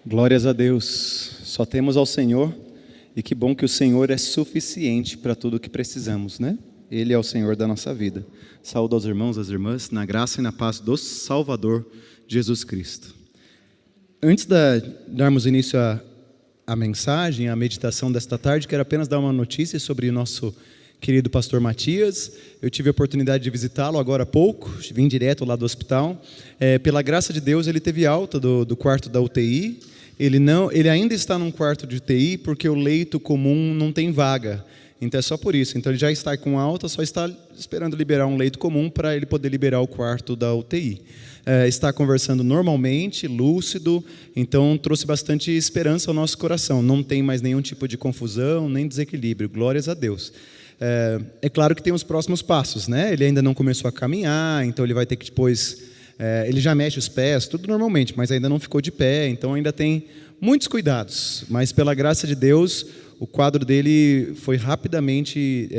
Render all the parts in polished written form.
Glórias a Deus, só temos ao Senhor, e que bom que o Senhor é suficiente para tudo o que precisamos, né? Ele é o Senhor da nossa vida. Saúdo aos irmãos, às irmãs, na graça e na paz do Salvador Jesus Cristo. Antes de darmos início à mensagem, à meditação desta tarde, quero apenas dar uma notícia sobre o nosso querido pastor Matias. Eu tive a oportunidade de visitá-lo agora há pouco, vim direto lá do hospital. Pela graça de Deus, ele teve alta do quarto da UTI. Ele ainda está num quarto de UTI porque o leito comum não tem vaga. Então é só por isso. Então ele já está com alta, só está esperando liberar um leito comum para ele poder liberar o quarto da UTI. Está conversando normalmente, lúcido, então trouxe bastante esperança ao nosso coração. Não tem mais nenhum tipo de confusão, nem desequilíbrio. Glórias a Deus. É claro que tem os próximos passos, né? Ele ainda não começou a caminhar, então ele vai ter que depois... ele já mexe os pés, tudo normalmente, mas ainda não ficou de pé, então ainda tem muitos cuidados. Mas pela graça de Deus, o quadro dele foi rapidamente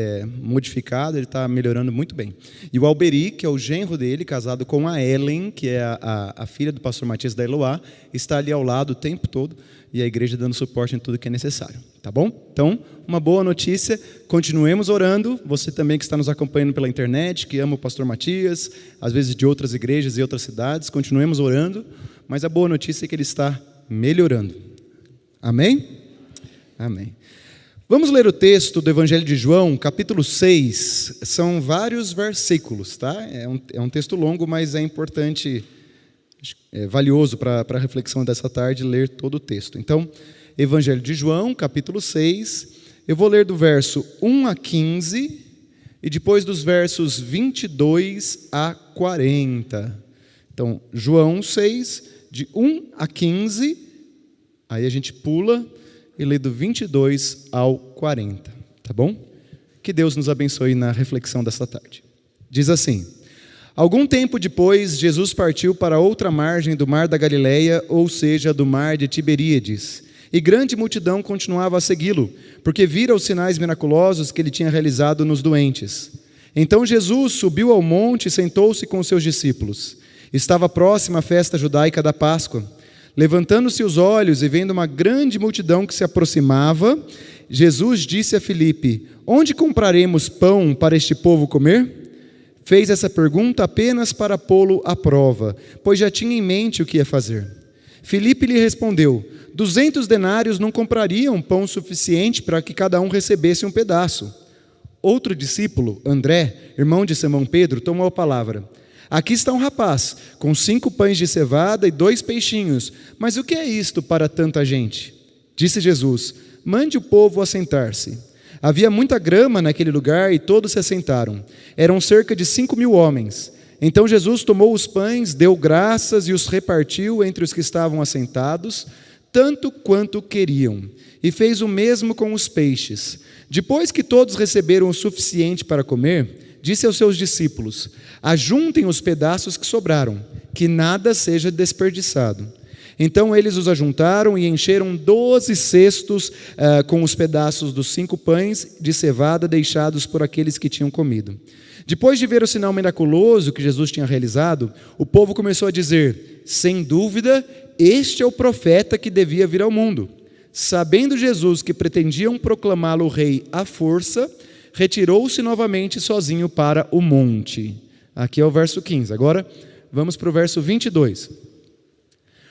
modificado, ele está melhorando muito bem. E o Alberi, que é o genro dele, casado com a Ellen, que é a filha do pastor Matias da Eloá, está ali ao lado o tempo todo, e a igreja dando suporte em tudo que é necessário. Tá bom? Então, uma boa notícia, continuemos orando. Você também que está nos acompanhando pela internet, que ama o pastor Matias, às vezes de outras igrejas e outras cidades, continuemos orando, mas a boa notícia é que ele está melhorando. Amém? Amém. Vamos ler o texto do Evangelho de João, capítulo 6, são vários versículos, tá? É um texto longo, mas é importante, valioso para a reflexão dessa tarde, ler todo o texto. Então, Evangelho de João, capítulo 6, eu vou ler do verso 1 a 15 e depois dos versos 22 a 40. Então, João 6, de 1 a 15, aí a gente pula e lê do 22 ao 40, tá bom? Que Deus nos abençoe na reflexão desta tarde. Diz assim: algum tempo depois, Jesus partiu para outra margem do mar da Galileia, ou seja, do mar de Tiberíades. E grande multidão continuava a segui-lo, porque vira os sinais miraculosos que ele tinha realizado nos doentes. Então Jesus subiu ao monte e sentou-se com os seus discípulos. Estava próxima a festa judaica da Páscoa. Levantando-se os olhos e vendo uma grande multidão que se aproximava, Jesus disse a Filipe: onde compraremos pão para este povo comer? Fez essa pergunta apenas para pô-lo à prova, pois já tinha em mente o que ia fazer. Filipe lhe respondeu: 200 denários não comprariam pão suficiente para que cada um recebesse um pedaço. Outro discípulo, André, irmão de Simão Pedro, tomou a palavra. Aqui está um rapaz, com 5 pães de cevada e 2 peixinhos. Mas o que é isto para tanta gente? Disse Jesus: mande o povo assentar-se. Havia muita grama naquele lugar e todos se assentaram. Eram cerca de 5.000 homens. Então Jesus tomou os pães, deu graças e os repartiu entre os que estavam assentados, tanto quanto queriam, e fez o mesmo com os peixes. Depois que todos receberam o suficiente para comer, disse aos seus discípulos: ajuntem os pedaços que sobraram, que nada seja desperdiçado. Então eles os ajuntaram e encheram 12 cestos com os pedaços dos 5 pães de cevada deixados por aqueles que tinham comido. Depois de ver o sinal miraculoso que Jesus tinha realizado, o povo começou a dizer: sem dúvida, este é o profeta que devia vir ao mundo. Sabendo Jesus que pretendiam proclamá-lo rei à força, retirou-se novamente sozinho para o monte. Aqui é o verso 15. Agora vamos para o verso 22.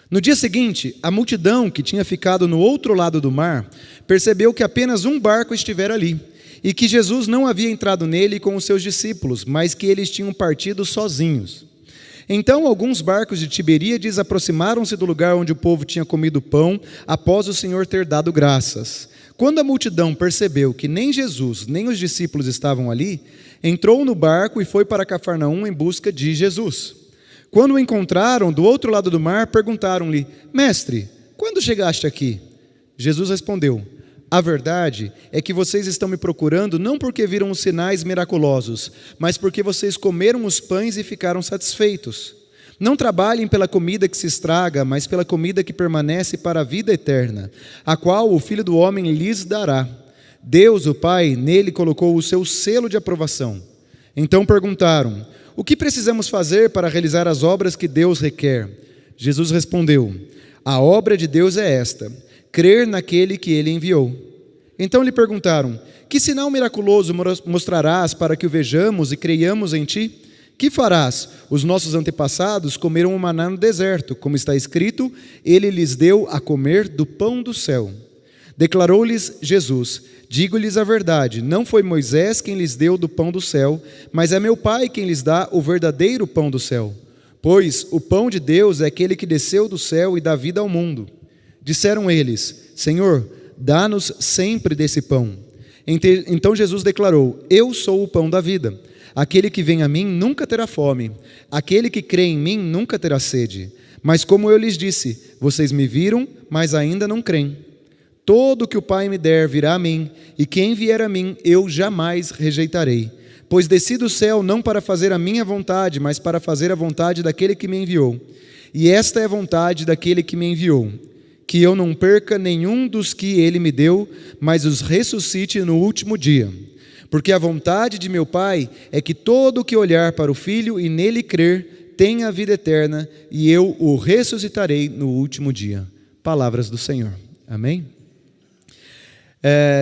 No dia seguinte, a multidão que tinha ficado no outro lado do mar percebeu que apenas um barco estivera ali, e que Jesus não havia entrado nele com os seus discípulos, mas que eles tinham partido sozinhos. Então alguns barcos de Tiberíades aproximaram-se do lugar onde o povo tinha comido pão, após o Senhor ter dado graças. Quando a multidão percebeu que nem Jesus, nem os discípulos estavam ali, entrou no barco e foi para Cafarnaum em busca de Jesus. Quando o encontraram do outro lado do mar, perguntaram-lhe: mestre, quando chegaste aqui? Jesus respondeu: a verdade é que vocês estão me procurando não porque viram os sinais miraculosos, mas porque vocês comeram os pães e ficaram satisfeitos. Não trabalhem pela comida que se estraga, mas pela comida que permanece para a vida eterna, a qual o Filho do Homem lhes dará. Deus, o Pai, nele colocou o seu selo de aprovação. Então perguntaram: o que precisamos fazer para realizar as obras que Deus requer? Jesus respondeu: a obra de Deus é esta, crer naquele que ele enviou. Então lhe perguntaram: que sinal miraculoso mostrarás para que o vejamos e creiamos em ti? Que farás? Os nossos antepassados comeram o maná no deserto, como está escrito, ele lhes deu a comer do pão do céu. Declarou-lhes Jesus: digo-lhes a verdade, não foi Moisés quem lhes deu do pão do céu, mas é meu Pai quem lhes dá o verdadeiro pão do céu. Pois o pão de Deus é aquele que desceu do céu e dá vida ao mundo. Disseram eles: Senhor, dá-nos sempre desse pão. Então Jesus declarou: eu sou o pão da vida. Aquele que vem a mim nunca terá fome. Aquele que crê em mim nunca terá sede. Mas como eu lhes disse, vocês me viram, mas ainda não creem. Todo o que o Pai me der virá a mim, e quem vier a mim eu jamais rejeitarei. Pois desci do céu não para fazer a minha vontade, mas para fazer a vontade daquele que me enviou. E esta é a vontade daquele que me enviou, que eu não perca nenhum dos que ele me deu, mas os ressuscite no último dia. Porque a vontade de meu Pai é que todo o que olhar para o Filho e nele crer tenha a vida eterna, e eu o ressuscitarei no último dia. Palavras do Senhor. Amém?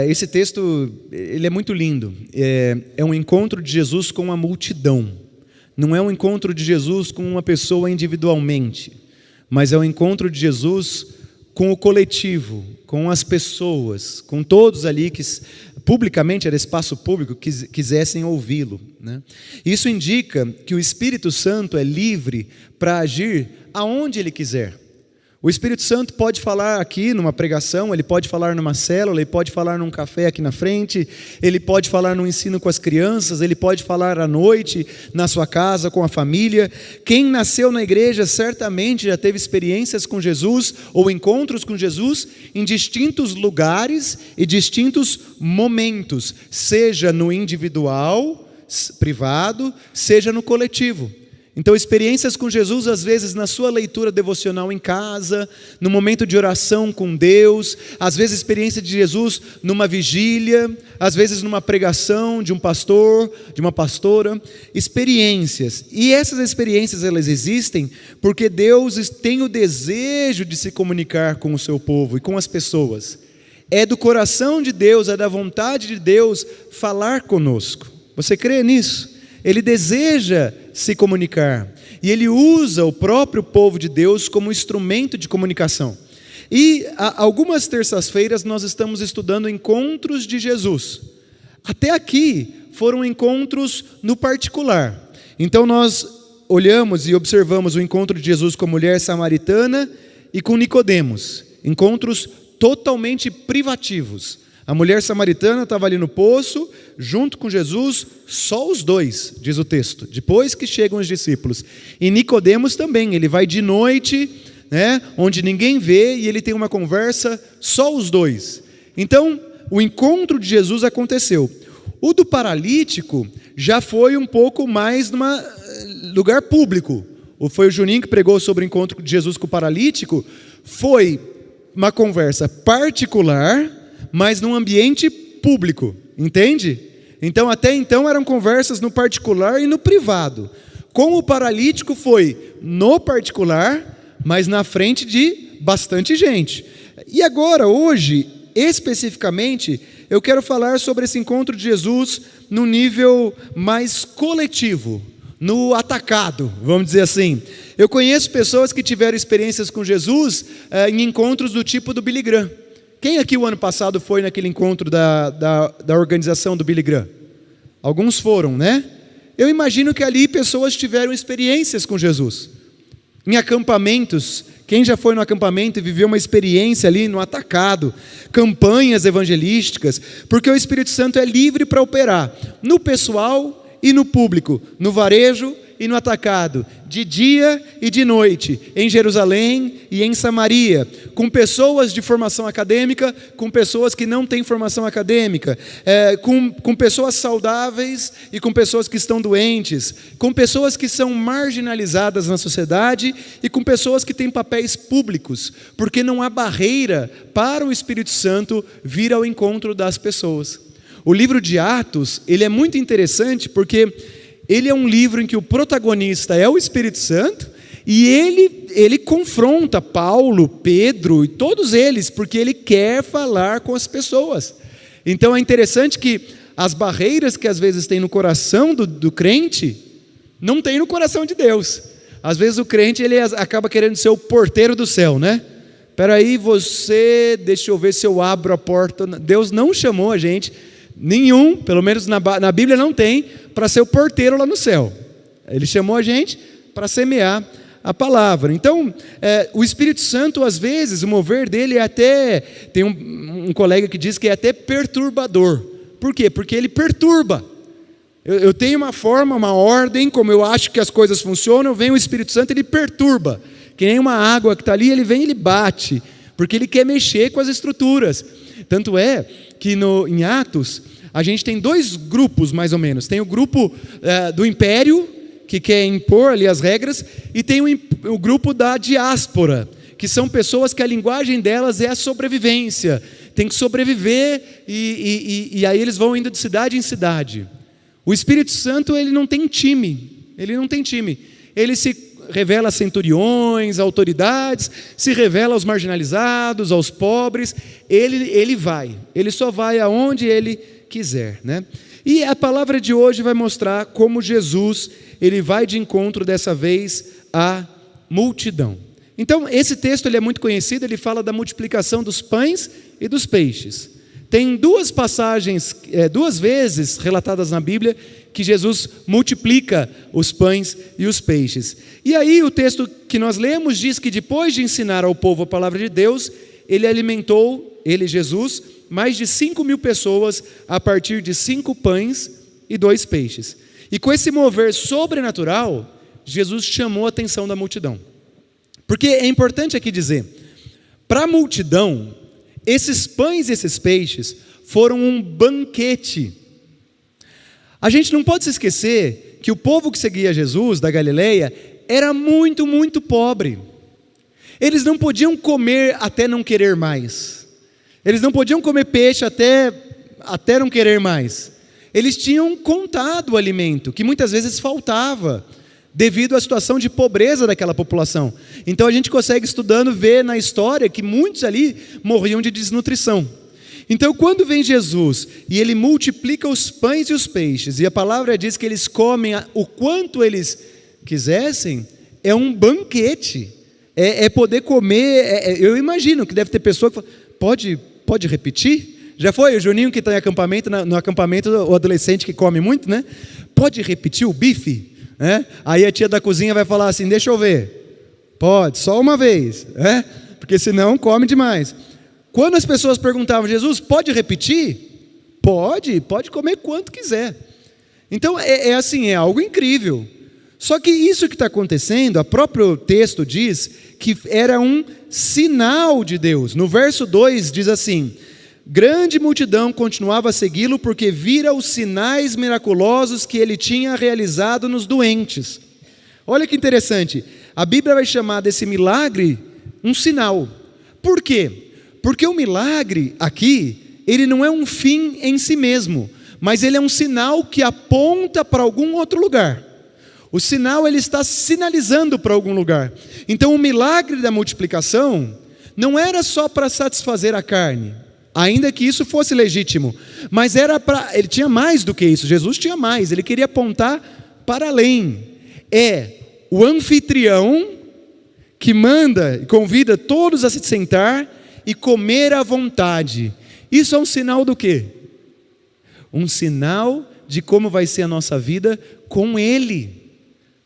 Esse texto ele é muito lindo. É um encontro de Jesus com a multidão. Não é um encontro de Jesus com uma pessoa individualmente, mas é um encontro de Jesus com o coletivo, com as pessoas, com todos ali que publicamente, era espaço público, quisessem ouvi-lo, né? Isso indica que o Espírito Santo é livre para agir aonde ele quiser. O Espírito Santo pode falar aqui numa pregação, ele pode falar numa célula, ele pode falar num café aqui na frente, ele pode falar no ensino com as crianças, ele pode falar à noite na sua casa com a família. Quem nasceu na igreja certamente já teve experiências com Jesus ou encontros com Jesus em distintos lugares e distintos momentos, seja no individual, privado, seja no coletivo. Então, experiências com Jesus, às vezes na sua leitura devocional em casa, no momento de oração com Deus, às vezes experiência de Jesus numa vigília, às vezes numa pregação de um pastor, de uma pastora, experiências. E essas experiências, elas existem porque Deus tem o desejo de se comunicar com o seu povo e com as pessoas. É do coração de Deus, é da vontade de Deus falar conosco. Você crê nisso? Ele deseja se comunicar e ele usa o próprio povo de Deus como instrumento de comunicação. E algumas terças-feiras nós estamos estudando encontros de Jesus. Até aqui foram encontros no particular. Então nós olhamos e observamos o encontro de Jesus com a mulher samaritana e com Nicodemos, encontros totalmente privativos. A mulher samaritana estava ali no poço, junto com Jesus, só os dois, diz o texto, depois que chegam os discípulos. E Nicodemos também, ele vai de noite, né, onde ninguém vê, e ele tem uma conversa, só os dois. Então, o encontro de Jesus aconteceu. O do paralítico já foi um pouco mais num lugar público. Foi o Juninho que pregou sobre o encontro de Jesus com o paralítico. Foi uma conversa particular, mas num ambiente público, entende? Então, até então eram conversas no particular e no privado. Com o paralítico foi no particular, mas na frente de bastante gente. E agora, hoje, especificamente, eu quero falar sobre esse encontro de Jesus no nível mais coletivo, no atacado, vamos dizer assim. Eu conheço pessoas que tiveram experiências com Jesus em encontros do tipo do Billy Graham. Quem aqui o ano passado foi naquele encontro da organização do Billy Graham? Alguns foram, né? Eu imagino que ali pessoas tiveram experiências com Jesus. Em acampamentos, quem já foi no acampamento e viveu uma experiência ali no atacado, campanhas evangelísticas, porque o Espírito Santo é livre para operar no pessoal e no público, no varejo e no atacado, de dia e de noite, em Jerusalém e em Samaria, com pessoas de formação acadêmica, com pessoas que não têm formação acadêmica, com pessoas saudáveis e com pessoas que estão doentes, com pessoas que são marginalizadas na sociedade e com pessoas que têm papéis públicos, porque não há barreira para o Espírito Santo vir ao encontro das pessoas. O livro de Atos, ele é muito interessante porque ele é um livro em que o protagonista é o Espírito Santo e ele ele confronta Paulo, Pedro e todos eles, porque ele quer falar com as pessoas. Então é interessante que as barreiras que às vezes tem no coração do crente, não tem no coração de Deus. Às vezes o crente ele acaba querendo ser o porteiro do céu, né? Espera aí deixa eu ver se eu abro a porta. Deus não chamou a gente, nenhum, pelo menos na Bíblia não tem, para ser o porteiro lá no céu. Ele chamou a gente para semear a palavra. Então, o Espírito Santo, às vezes, o mover dele é até, tem um colega que diz que é até perturbador. Por quê? Porque ele perturba. Eu tenho uma forma, uma ordem, como eu acho que as coisas funcionam, vem o Espírito Santo e ele perturba. Que nem uma água que está ali, ele vem e ele bate, porque ele quer mexer com as estruturas. Tanto é que em Atos, a gente tem 2 grupos, mais ou menos. Tem o grupo do império, que quer impor ali as regras, e tem o grupo da diáspora, que são pessoas que a linguagem delas é a sobrevivência. Tem que sobreviver, e aí eles vão indo de cidade em cidade. O Espírito Santo, ele não tem time. Ele se revela a centuriões, a autoridades, se revela aos marginalizados, aos pobres. Ele só vai aonde ele quiser, né? E a palavra de hoje vai mostrar como Jesus, ele vai de encontro dessa vez à multidão. Então, esse texto ele é muito conhecido, ele fala da multiplicação dos pães e dos peixes. Tem 2 passagens, 2 vezes relatadas na Bíblia, que Jesus multiplica os pães e os peixes. E aí o texto que nós lemos diz que depois de ensinar ao povo a palavra de Deus, ele alimentou, Jesus, mais de 5.000 pessoas a partir de 5 pães e 2 peixes. E com esse mover sobrenatural, Jesus chamou a atenção da multidão. Porque é importante aqui dizer, para a multidão, esses pães e esses peixes foram um banquete. A gente não pode se esquecer que o povo que seguia Jesus, da Galileia, era muito, muito pobre. Eles não podiam comer até não querer mais. Eles não podiam comer peixe até não querer mais. Eles tinham contado o alimento, que muitas vezes faltava, devido à situação de pobreza daquela população. Então a gente consegue, estudando, ver na história que muitos ali morriam de desnutrição. Então quando vem Jesus e ele multiplica os pães e os peixes, e a palavra diz que eles comem o quanto eles quisessem, é um banquete, é poder comer. Eu imagino que deve ter pessoa que fala, pode repetir? Já foi o Juninho que está em acampamento, no acampamento, o adolescente que come muito, né? Pode repetir o bife? Aí a tia da cozinha vai falar assim, deixa eu ver. Pode, só uma vez, porque senão come demais. Quando as pessoas perguntavam, Jesus, pode repetir? Pode comer quanto quiser. Então é assim, é algo incrível. Só que isso que está acontecendo, o próprio texto diz que era um sinal de Deus. No verso 2 diz assim, grande multidão continuava a segui-lo porque vira os sinais miraculosos que ele tinha realizado nos doentes. Olha que interessante, a Bíblia vai chamar desse milagre um sinal. Por quê? Porque o milagre aqui, ele não é um fim em si mesmo, mas ele é um sinal que aponta para algum outro lugar. O sinal, ele está sinalizando para algum lugar. Então o milagre da multiplicação não era só para satisfazer a carne, ainda que isso fosse legítimo, mas ele tinha mais do que isso. Jesus tinha mais, ele queria apontar para além. É o anfitrião que manda e convida todos a se sentar e comer à vontade. Isso é um sinal do quê? Um sinal de como vai ser a nossa vida com Ele,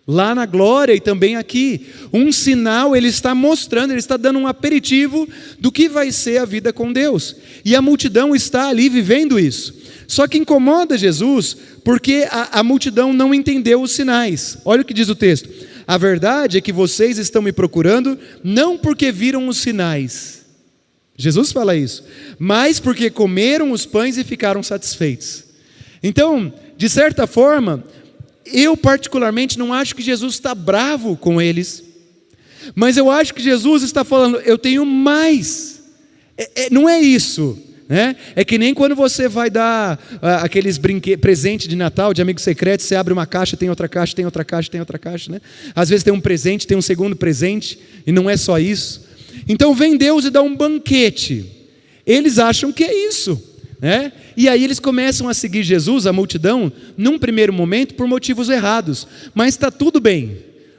lá na glória e também aqui. Um sinal, ele está mostrando, ele está dando um aperitivo do que vai ser a vida com Deus. E a multidão está ali vivendo isso. Só que incomoda Jesus, porque a multidão não entendeu os sinais. Olha o que diz o texto. A verdade é que vocês estão me procurando, não porque viram os sinais. Jesus fala isso. Mas porque comeram os pães e ficaram satisfeitos. Então, de certa forma, eu particularmente não acho que Jesus está bravo com eles, mas eu acho que Jesus está falando, eu tenho mais. Não é isso, né? É que nem quando você vai dar aqueles presentes de Natal, de amigo secreto, você abre uma caixa, tem outra caixa, tem outra caixa, tem outra caixa, né? Às vezes tem um presente, tem um segundo presente, e não é só isso. Então vem Deus e dá um banquete. Eles acham que é isso, né? E aí eles começam a seguir Jesus, a multidão, num primeiro momento, por motivos errados. Mas está tudo bem,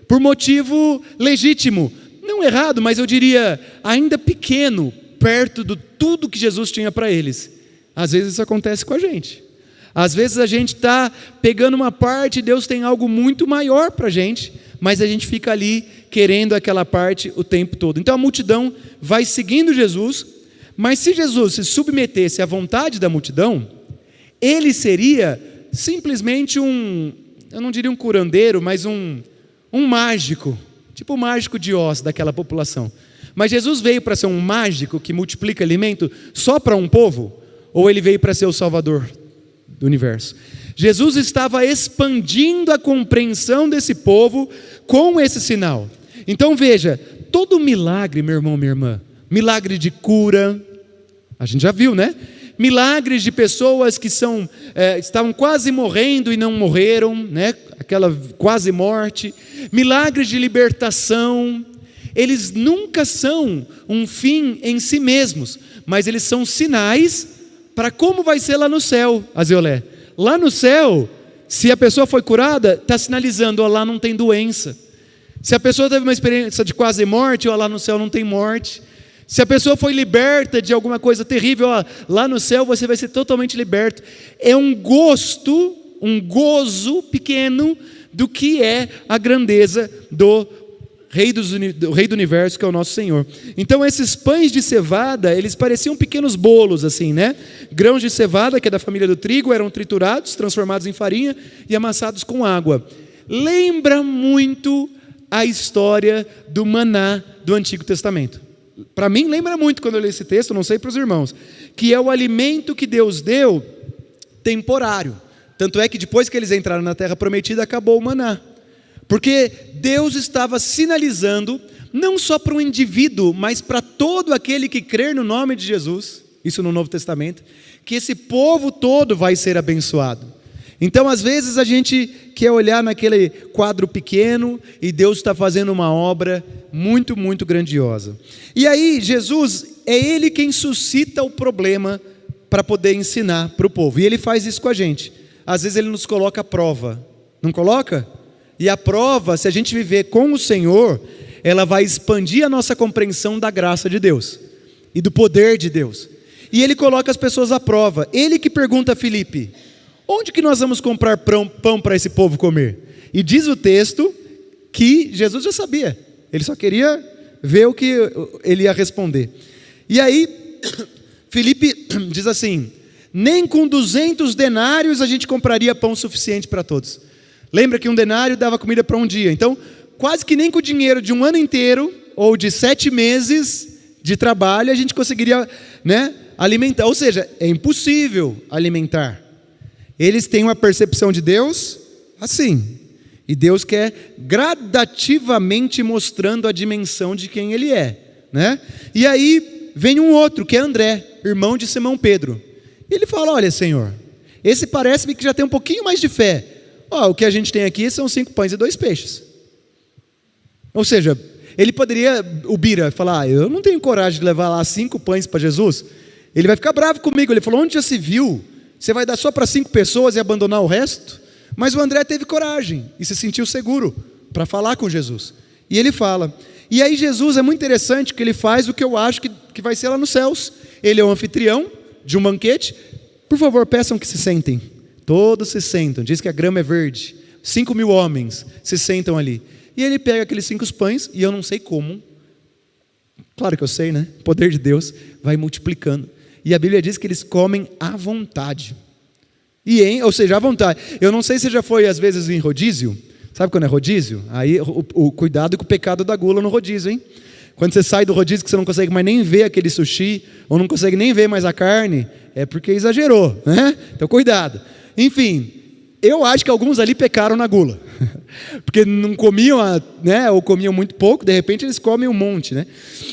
por motivo legítimo. Não errado, mas eu diria ainda pequeno, perto de tudo que Jesus tinha para eles. Às vezes isso acontece com a gente. Às vezes a gente está pegando uma parte, Deus tem algo muito maior para a gente, mas a gente fica ali querendo aquela parte o tempo todo. Então a multidão vai seguindo Jesus, mas se Jesus se submetesse à vontade da multidão, ele seria simplesmente eu não diria um curandeiro, mas um mágico, tipo o mágico de Oz daquela população. Mas Jesus veio para ser um mágico que multiplica alimento só para um povo? Ou ele veio para ser o Salvador do universo? Jesus estava expandindo a compreensão desse povo com esse sinal. Então veja, todo milagre, meu irmão, minha irmã, milagre de cura, a gente já viu, né? Milagres de pessoas que estavam quase morrendo e não morreram, né? Aquela quase morte, milagres de libertação, eles nunca são um fim em si mesmos, mas eles são sinais para como vai ser lá no céu, Azeolé. Lá no céu, se a pessoa foi curada, está sinalizando, ó, lá não tem doença. Se a pessoa teve uma experiência de quase morte, ó, lá no céu não tem morte. Se a pessoa foi liberta de alguma coisa terrível, ó, lá no céu você vai ser totalmente liberto. É um gozo pequeno do que é a grandeza do Rei do Universo, que é o nosso Senhor. Então esses pães de cevada, eles pareciam pequenos bolos assim, né? Grãos de cevada, que é da família do trigo, eram triturados, transformados em farinha e amassados com água. Lembra muito a história do maná do Antigo Testamento. Para mim lembra muito quando eu li esse texto, não sei para os irmãos, que é o alimento que Deus deu temporário. Tanto é que depois que eles entraram na terra prometida, acabou o maná. Porque Deus estava sinalizando, não só para o indivíduo, mas para todo aquele que crer no nome de Jesus, isso no Novo Testamento, que esse povo todo vai ser abençoado. Então às vezes a gente quer olhar naquele quadro pequeno e Deus está fazendo uma obra muito, muito grandiosa. E aí Jesus, é Ele quem suscita o problema para poder ensinar para o povo. E Ele faz isso com a gente. Às vezes Ele nos coloca à prova, não coloca? E a prova, se a gente viver com o Senhor, ela vai expandir a nossa compreensão da graça de Deus e do poder de Deus. E Ele coloca as pessoas à prova. Ele que pergunta a Filipe: onde que nós vamos comprar pão para esse povo comer? E diz o texto que Jesus já sabia. Ele só queria ver o que ele ia responder. E aí, Filipe diz assim: nem com 200 denários a gente compraria pão suficiente para todos. Lembra que um denário dava comida para um dia. Então, quase que nem com o dinheiro de um ano inteiro, ou de 7 meses de trabalho, a gente conseguiria, né, alimentar. Ou seja, é impossível alimentar. Eles têm uma percepção de Deus assim. E Deus quer gradativamente mostrando a dimensão de quem Ele é, né? E aí vem um outro, que é André, irmão de Simão Pedro. E ele fala: olha, Senhor, esse parece-me que já tem um pouquinho mais de fé. Ó, o que a gente tem aqui são 5 pães e 2 peixes. Ou seja, ele poderia, o Bira, falar: eu não tenho coragem de levar lá 5 pães para Jesus. Ele vai ficar bravo comigo. Ele falou: onde já se viu? Você vai dar só para 5 pessoas e abandonar o resto? Mas o André teve coragem e se sentiu seguro para falar com Jesus. E ele fala. E aí Jesus, é muito interessante que ele faz o que eu acho que vai ser lá nos céus. Ele é o anfitrião de um banquete. Por favor, peçam que se sentem. Todos se sentam. Diz que a grama é verde. 5.000 homens se sentam ali. E ele pega aqueles 5 pães, e eu não sei como. Claro que eu sei, né? O poder de Deus vai multiplicando. E a Bíblia diz que eles comem à vontade. Ou seja, à vontade. Eu não sei se já foi às vezes em rodízio. Sabe quando é rodízio? Aí o cuidado com o pecado da gula no rodízio, hein? Quando você sai do rodízio que você não consegue mais nem ver aquele sushi, ou não consegue nem ver mais a carne, é porque exagerou, né? Então cuidado. Enfim, eu acho que alguns ali pecaram na gula. Porque não comiam, né? Ou comiam muito pouco, de repente eles comem um monte, né?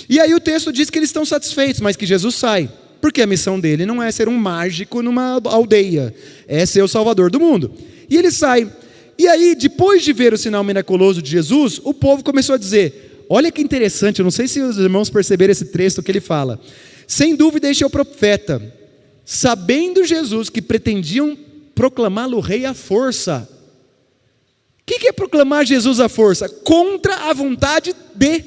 E aí o texto diz que eles estão satisfeitos, mas que Jesus sai. porque a missão dele não é ser um mágico numa aldeia, é ser o salvador do mundo. E ele sai. E aí, depois de ver o sinal miraculoso de Jesus, o povo começou a dizer, olha que interessante, eu não sei se os irmãos perceberam esse trecho que ele fala, sem dúvida este é o profeta, sabendo Jesus que pretendiam proclamá-lo rei à força. O que é proclamar Jesus à força? Contra a vontade de.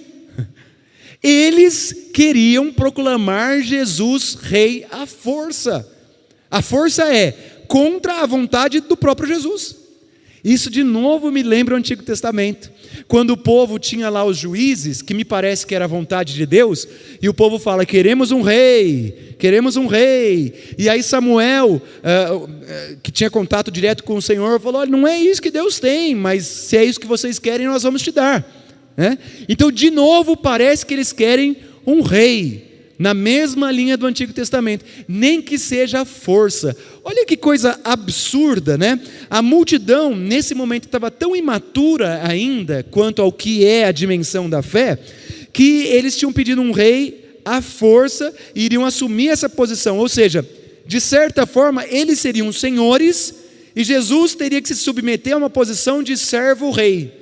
Eles queriam proclamar Jesus rei à força. A força é contra a vontade do próprio Jesus. Isso de novo me lembra o Antigo Testamento, quando o povo tinha lá os juízes, que me parece que era a vontade de Deus, e o povo fala, queremos um rei, e aí Samuel, que tinha contato direto com o Senhor, falou, olha, não é isso que Deus tem, mas se é isso que vocês querem, nós vamos te dar. Então de novo parece que eles querem um rei, na mesma linha do Antigo Testamento, nem que seja a força. Olha que coisa absurda, né? A multidão nesse momento estava tão imatura ainda quanto ao que é a dimensão da fé, que eles tinham pedido um rei à força e iriam assumir essa posição, ou seja, de certa forma eles seriam senhores e Jesus teria que se submeter a uma posição de servo-rei.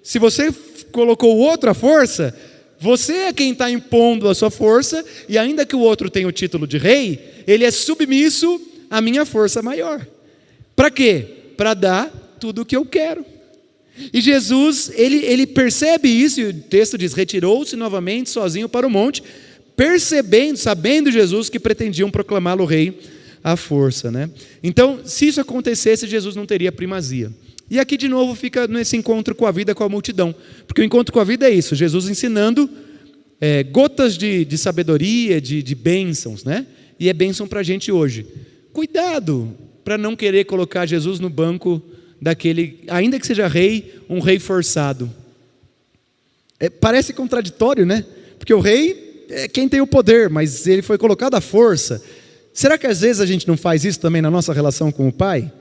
Se você colocou o outro à força, você é quem está impondo a sua força, e ainda que o outro tenha o título de rei, ele é submisso à minha força maior. Para quê? Para dar tudo o que eu quero. E Jesus, ele percebe isso, e o texto diz, retirou-se novamente sozinho para o monte, sabendo Jesus que pretendiam proclamá-lo rei à força, né? Então, se isso acontecesse, Jesus não teria primazia. E aqui de novo fica nesse encontro com a vida, com a multidão, porque o encontro com a vida é isso, Jesus ensinando gotas de sabedoria, de bênçãos, né? E é bênção para a gente hoje. Cuidado para não querer colocar Jesus no banco daquele, ainda que seja rei, um rei forçado. Parece contraditório, né? Porque o rei é quem tem o poder, mas ele foi colocado à força. Será que às vezes a gente não faz isso também na nossa relação com o Pai?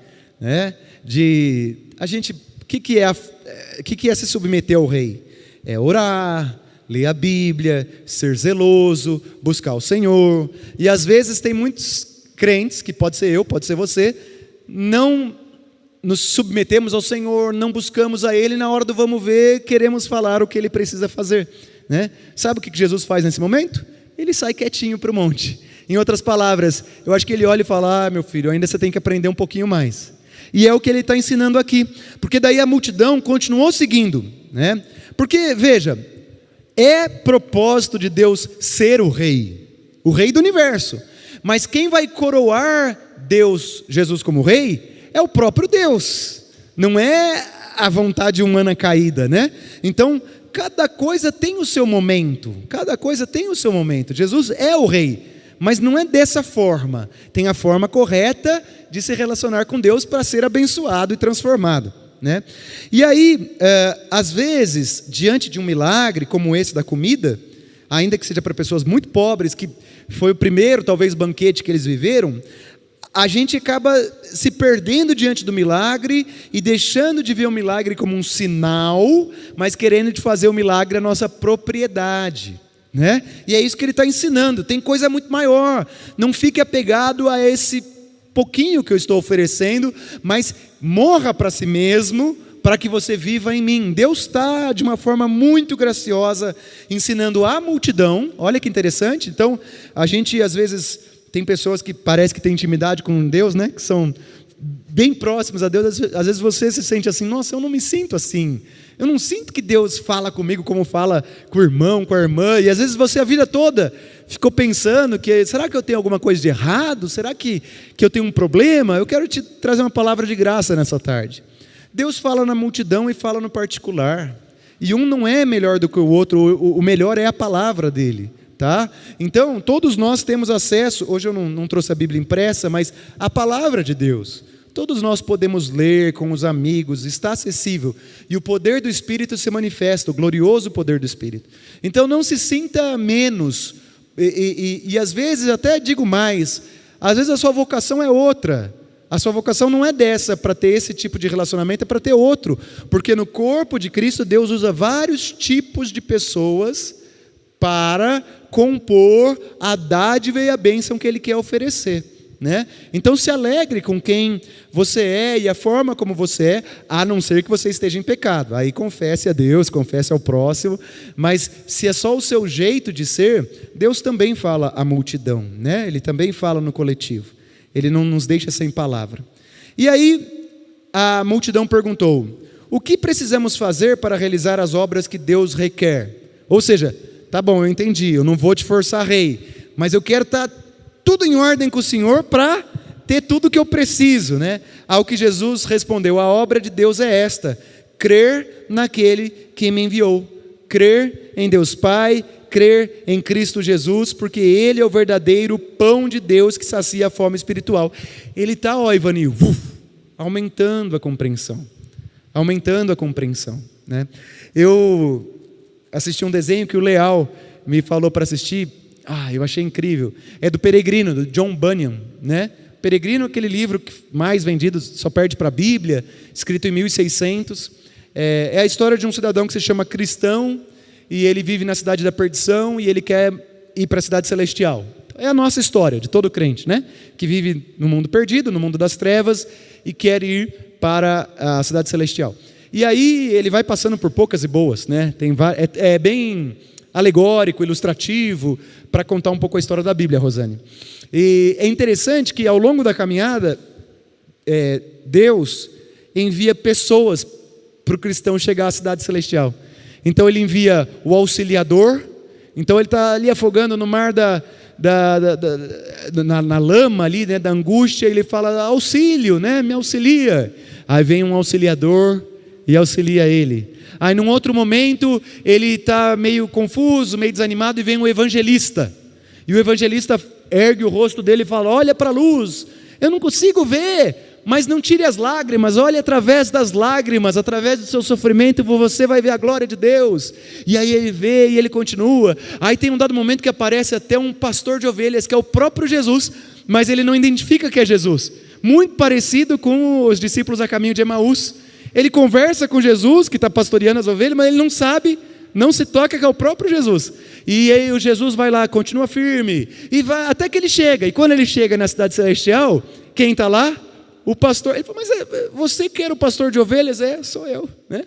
O que é se submeter ao rei? É orar, ler a Bíblia, ser zeloso, buscar o Senhor. E às vezes tem muitos crentes, que pode ser eu, pode ser você, não nos submetemos ao Senhor, não buscamos a Ele, na hora do vamos ver, queremos falar o que Ele precisa fazer, né? Sabe o que Jesus faz nesse momento? Ele sai quietinho para o monte. Em outras palavras, eu acho que Ele olha e fala, meu filho, ainda você tem que aprender um pouquinho mais. E é o que ele está ensinando aqui, porque daí a multidão continuou seguindo, né? Porque, veja, é propósito de Deus ser o rei do universo, mas quem vai coroar Jesus como rei, é o próprio Deus, não é a vontade humana caída, né? Então, cada coisa tem o seu momento, Jesus é o rei, mas não é dessa forma, tem a forma correta de se relacionar com Deus para ser abençoado e transformado, né? E aí, às vezes, diante de um milagre como esse da comida, ainda que seja para pessoas muito pobres, que foi o primeiro, talvez, banquete que eles viveram, a gente acaba se perdendo diante do milagre e deixando de ver o milagre como um sinal, mas querendo de fazer o milagre a nossa propriedade, né? E é isso que ele está ensinando, tem coisa muito maior, não fique apegado a esse pouquinho que eu estou oferecendo, mas morra para si mesmo, para que você viva em mim. Deus está de uma forma muito graciosa ensinando a multidão, olha que interessante. Então a gente às vezes tem pessoas que parece que tem intimidade com Deus, né? Que são bem próximos a Deus, às vezes você se sente assim, nossa, eu não me sinto assim, eu não sinto que Deus fala comigo como fala com o irmão, com a irmã, e às vezes você a vida toda ficou pensando que, será que eu tenho alguma coisa de errado? Será que eu tenho um problema? Eu quero te trazer uma palavra de graça nessa tarde. Deus fala na multidão e fala no particular, e um não é melhor do que o outro, o melhor é a palavra dele, tá? Então, todos nós temos acesso, hoje eu não trouxe a Bíblia impressa, mas a palavra de Deus, todos nós podemos ler com os amigos, está acessível, e o poder do Espírito se manifesta, o glorioso poder do Espírito. Então não se sinta menos, e às vezes até digo mais, às vezes a sua vocação é outra, a sua vocação não é dessa, para ter esse tipo de relacionamento, é para ter outro, porque no corpo de Cristo Deus usa vários tipos de pessoas para compor a dádiva e a bênção que Ele quer oferecer, né? Então se alegre com quem você é e a forma como você é, a não ser que você esteja em pecado. Aí confesse a Deus, confesse ao próximo, mas se é só o seu jeito de ser, Deus também fala à multidão, né? Ele também fala no coletivo. Ele não nos deixa sem palavra. E aí a multidão perguntou: o que precisamos fazer para realizar as obras que Deus requer? Ou seja, tá bom, eu entendi, eu não vou te forçar, rei, mas eu quero estar tudo em ordem com o Senhor para ter tudo o que eu preciso, né? Ao que Jesus respondeu: a obra de Deus é esta, crer naquele que me enviou, crer em Deus Pai, crer em Cristo Jesus, porque Ele é o verdadeiro pão de Deus que sacia a fome espiritual. Ele está, Ivanil, aumentando a compreensão, né? Eu assisti um desenho que o Leal me falou para assistir, eu achei incrível, é do Peregrino, do John Bunyan, né? Peregrino é aquele livro mais vendido, só perde para a Bíblia, escrito em 1600, é a história de um cidadão que se chama cristão, e ele vive na cidade da perdição, e ele quer ir para a cidade celestial. É a nossa história, de todo crente, né? Que vive no mundo perdido, no mundo das trevas, e quer ir para a cidade celestial. E aí ele vai passando por poucas e boas, né? É bem alegórico, ilustrativo, para contar um pouco a história da Bíblia, Rosane. E é interessante que ao longo da caminhada, Deus envia pessoas para o cristão chegar à cidade celestial. Então ele envia o auxiliador, então ele está ali afogando no mar na lama ali, né, da angústia, ele fala: auxílio, né, me auxilia. Aí vem um auxiliador e auxilia ele. Aí num outro momento ele está meio confuso, meio desanimado, e vem um evangelista. E o evangelista ergue o rosto dele e fala: olha para a luz, eu não consigo ver, mas não tire as lágrimas, olhe através das lágrimas, através do seu sofrimento, você vai ver a glória de Deus. E aí ele vê e ele continua. Aí tem um dado momento que aparece até um pastor de ovelhas, que é o próprio Jesus, mas ele não identifica que é Jesus. Muito parecido com os discípulos a caminho de Emaús. Ele conversa com Jesus, que está pastoreando as ovelhas, mas ele não sabe, não se toca que é o próprio Jesus. E aí o Jesus vai lá, continua firme, e vai até que ele chega. E quando ele chega na cidade celestial, quem está lá? O pastor. Ele falou: mas você que era o pastor de ovelhas? Sou eu, né?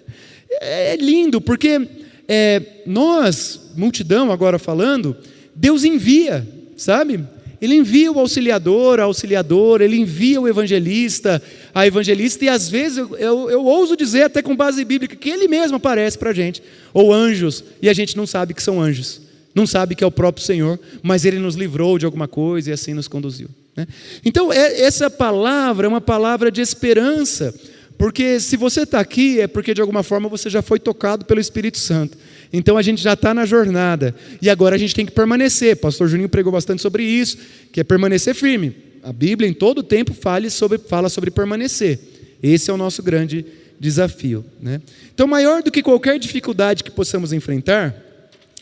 É lindo, porque nós, multidão agora falando, Deus envia, sabe? Ele envia o auxiliador, a auxiliadora, ele envia o evangelista, a evangelista, e às vezes eu ouso dizer, até com base bíblica, que ele mesmo aparece para a gente, ou anjos, e a gente não sabe que são anjos, não sabe que é o próprio Senhor, mas ele nos livrou de alguma coisa e assim nos conduziu, né? Então essa palavra é uma palavra de esperança, porque se você está aqui é porque de alguma forma você já foi tocado pelo Espírito Santo. Então a gente já está na jornada, e agora a gente tem que permanecer. Pastor Juninho pregou bastante sobre isso, que é permanecer firme. A Bíblia em todo o tempo fala sobre permanecer. Esse é o nosso grande desafio, né? Então, maior do que qualquer dificuldade que possamos enfrentar,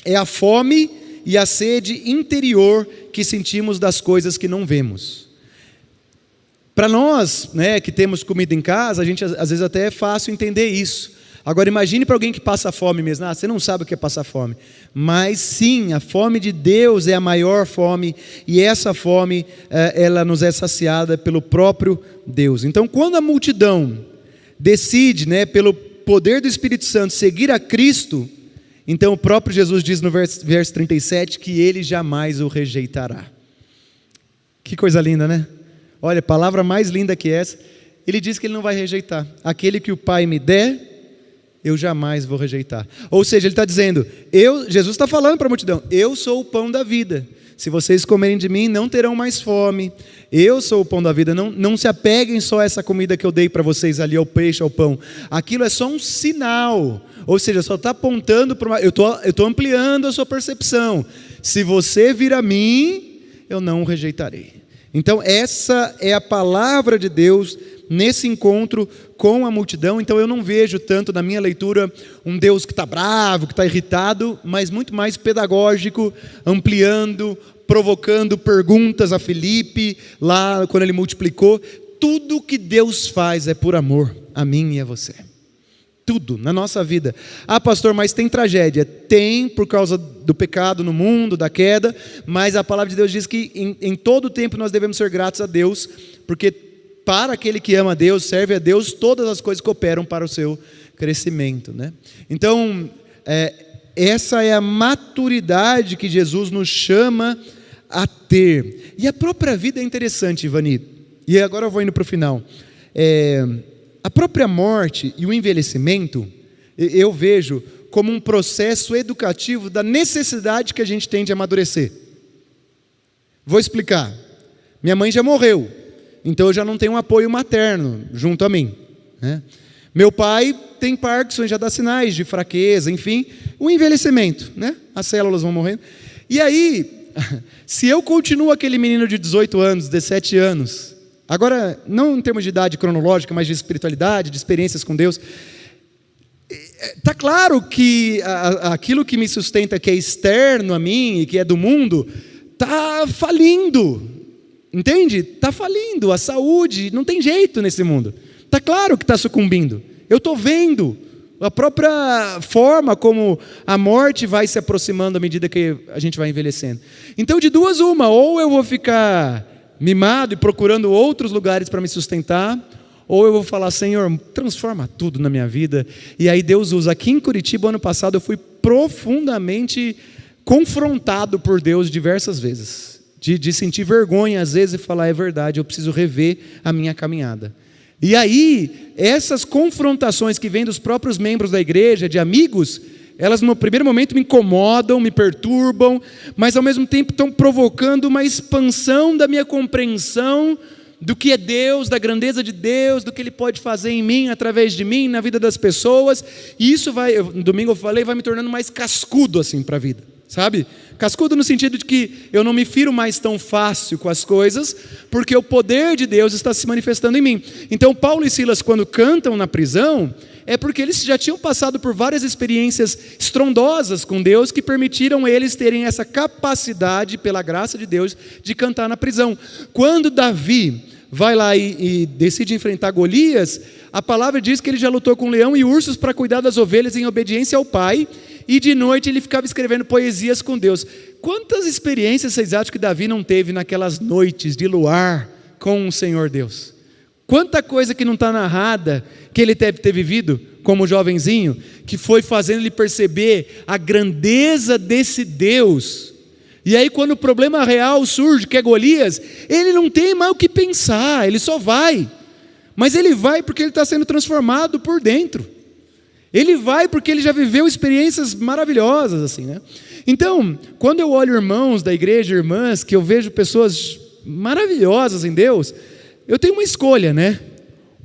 é a fome e a sede interior que sentimos das coisas que não vemos. Para nós, né, que temos comida em casa, a gente às vezes até é fácil entender isso. Agora imagine para alguém que passa fome mesmo. Você não sabe o que é passar fome. Mas sim, a fome de Deus é a maior fome, e essa fome, ela nos é saciada pelo próprio Deus. Então quando a multidão decide, né, pelo poder do Espírito Santo, seguir a Cristo, então o próprio Jesus diz no verso 37 que Ele jamais o rejeitará. Que coisa linda, né? Olha, palavra mais linda que essa. Ele diz que Ele não vai rejeitar. Aquele que o Pai me der, eu jamais vou rejeitar. Ou seja, Ele está dizendo, Jesus está falando para a multidão: eu sou o pão da vida. Se vocês comerem de mim, não terão mais fome. Eu sou o pão da vida. Não se apeguem só a essa comida que eu dei para vocês ali, ao peixe, ao pão. Aquilo é só um sinal. Ou seja, só está apontando para uma... Eu estou ampliando a sua percepção. Se você vir a mim, eu não o rejeitarei. Então essa é a palavra de Deus nesse encontro com a multidão. Então eu não vejo tanto na minha leitura um Deus que está bravo, que está irritado, mas muito mais pedagógico, ampliando, provocando perguntas a Filipe, lá quando ele multiplicou. Tudo que Deus faz é por amor a mim e a você. tudo na nossa vida. Ah, pastor, mas tem tragédia. Tem, por causa do pecado no mundo, da queda, mas a palavra de Deus diz que em todo tempo nós devemos ser gratos a Deus, porque para aquele que ama a Deus, serve a Deus, todas as coisas cooperam para o seu crescimento, né? Então, essa é a maturidade que Jesus nos chama a ter. E a própria vida é interessante, Ivani, e agora eu vou indo para o final. A própria morte e o envelhecimento, eu vejo como um processo educativo da necessidade que a gente tem de amadurecer. Vou explicar. Minha mãe já morreu, então eu já não tenho um apoio materno junto a mim, né? Meu pai tem Parkinson, já dá sinais de fraqueza, enfim, o envelhecimento, né? As células vão morrendo. E aí, se eu continuo aquele menino de 18 anos, 17 anos, agora, não em termos de idade cronológica, mas de espiritualidade, de experiências com Deus, está claro que aquilo que me sustenta, que é externo a mim e que é do mundo, está falindo, entende? Está falindo, a saúde, não tem jeito nesse mundo. Está claro que está sucumbindo. Eu estou vendo a própria forma como a morte vai se aproximando à medida que a gente vai envelhecendo. Então, de duas uma, ou eu vou ficar mimado e procurando outros lugares para me sustentar, ou eu vou falar, Senhor, transforma tudo na minha vida. E aí Deus usa. Aqui em Curitiba, ano passado, eu fui profundamente confrontado por Deus diversas vezes, de sentir vergonha às vezes e falar, é verdade, eu preciso rever a minha caminhada. E aí, essas confrontações que vêm dos próprios membros da igreja, de amigos, elas no primeiro momento me incomodam, me perturbam, mas ao mesmo tempo estão provocando uma expansão da minha compreensão do que é Deus, da grandeza de Deus, do que Ele pode fazer em mim, através de mim, na vida das pessoas. E isso no domingo eu falei, vai me tornando mais cascudo assim para a vida, sabe? Cascudo no sentido de que eu não me firo mais tão fácil com as coisas, porque o poder de Deus está se manifestando em mim. Então Paulo e Silas, quando cantam na prisão, é porque eles já tinham passado por várias experiências estrondosas com Deus, que permitiram eles terem essa capacidade, pela graça de Deus, de cantar na prisão. Quando Davi vai lá e decide enfrentar Golias, a palavra diz que ele já lutou com leão e ursos para cuidar das ovelhas em obediência ao pai, e de noite ele ficava escrevendo poesias com Deus. Quantas experiências vocês acham que Davi não teve naquelas noites de luar com o Senhor Deus? Quanta coisa que não está narrada, que ele deve ter vivido como jovenzinho, que foi fazendo ele perceber a grandeza desse Deus. E aí quando o problema real surge, que é Golias, ele não tem mais o que pensar, ele só vai. Mas ele vai porque ele está sendo transformado por dentro. Ele vai porque ele já viveu experiências maravilhosas, assim, né? Então, quando eu olho irmãos da igreja, irmãs, que eu vejo pessoas maravilhosas em Deus, eu tenho uma escolha, né?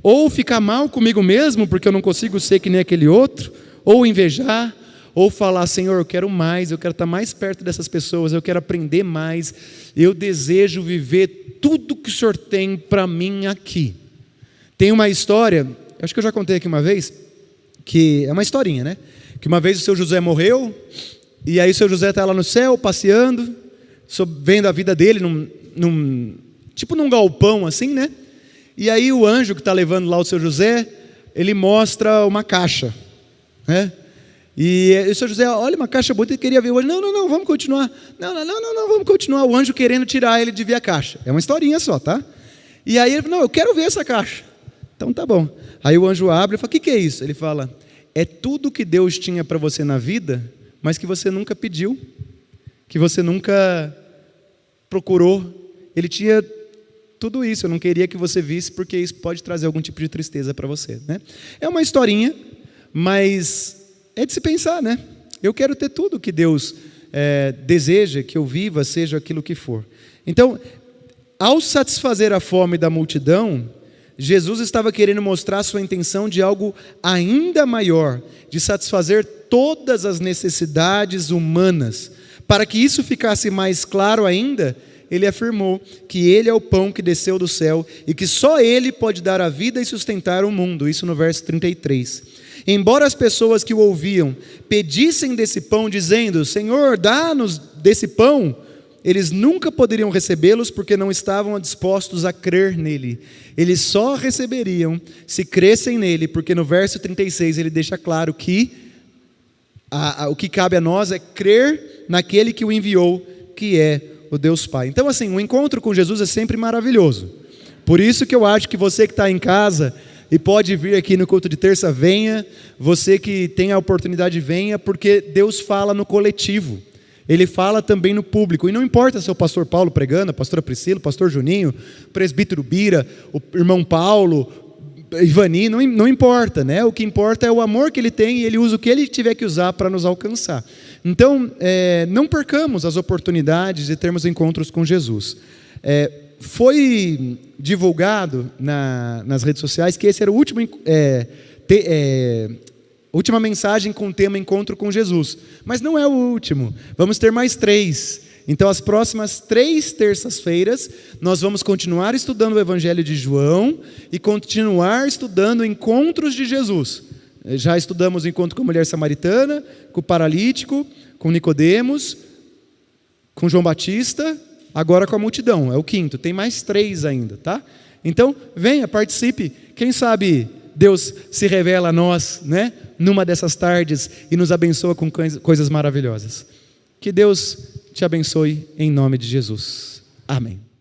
Ou ficar mal comigo mesmo, porque eu não consigo ser que nem aquele outro, ou invejar, ou falar, Senhor, eu quero mais, eu quero estar mais perto dessas pessoas, eu quero aprender mais, eu desejo viver tudo que o Senhor tem para mim aqui. Tem uma história, acho que eu já contei aqui uma vez, que é uma historinha, né? Que uma vez o seu José morreu, e aí o seu José está lá no céu, passeando, vendo a vida dele, tipo num galpão assim, né? E aí o anjo que está levando lá o seu José, ele mostra uma caixa, né? E o seu José, olha uma caixa bonita, ele queria ver hoje. Não, vamos continuar. Não, vamos continuar. O anjo querendo tirar ele de ver a caixa. É uma historinha só, tá? E aí ele falou, não, eu quero ver essa caixa. Então tá bom. Aí o anjo abre e fala, o que é isso? Ele fala, é tudo que Deus tinha para você na vida, mas que você nunca pediu, que você nunca procurou. Ele tinha tudo isso, eu não queria que você visse, porque isso pode trazer algum tipo de tristeza para você, né? É uma historinha, mas é de se pensar, né? Eu quero ter tudo que Deus deseja que eu viva, seja aquilo que for. Então, ao satisfazer a fome da multidão, Jesus estava querendo mostrar sua intenção de algo ainda maior, de satisfazer todas as necessidades humanas. Para que isso ficasse mais claro ainda, ele afirmou que ele é o pão que desceu do céu e que só ele pode dar a vida e sustentar o mundo. Isso no verso 33. Embora as pessoas que o ouviam pedissem desse pão, dizendo, Senhor, dá-nos desse pão, eles nunca poderiam recebê-los porque não estavam dispostos a crer nele. Eles só receberiam se crescem nele, porque no verso 36 ele deixa claro que o que cabe a nós é crer naquele que o enviou, que é o Deus Pai. Então assim, o encontro com Jesus é sempre maravilhoso. Por isso que eu acho que você que está em casa e pode vir aqui no culto de terça, venha. Você que tem a oportunidade, venha, porque Deus fala no coletivo. Ele fala também no público. E não importa se é o pastor Paulo pregando, a pastora Priscila, o pastor Juninho, o presbítero Bira, o irmão Paulo, Ivani, não importa, né? O que importa é o amor que ele tem e ele usa o que ele tiver que usar para nos alcançar. Então, não percamos as oportunidades de termos encontros com Jesus. Foi divulgado nas redes sociais que esse era o último última mensagem com o tema Encontro com Jesus, mas não é o último, vamos ter mais 3, então as próximas 3 terças-feiras, nós vamos continuar estudando o Evangelho de João, e continuar estudando encontros de Jesus. Já estudamos o encontro com a mulher samaritana, com o paralítico, com Nicodemos, com João Batista, agora com a multidão, é o 5º, tem mais 3 ainda, tá? Então, venha, participe, quem sabe Deus se revela a nós, né, numa dessas tardes e nos abençoa com coisas maravilhosas. Que Deus te abençoe em nome de Jesus. Amém.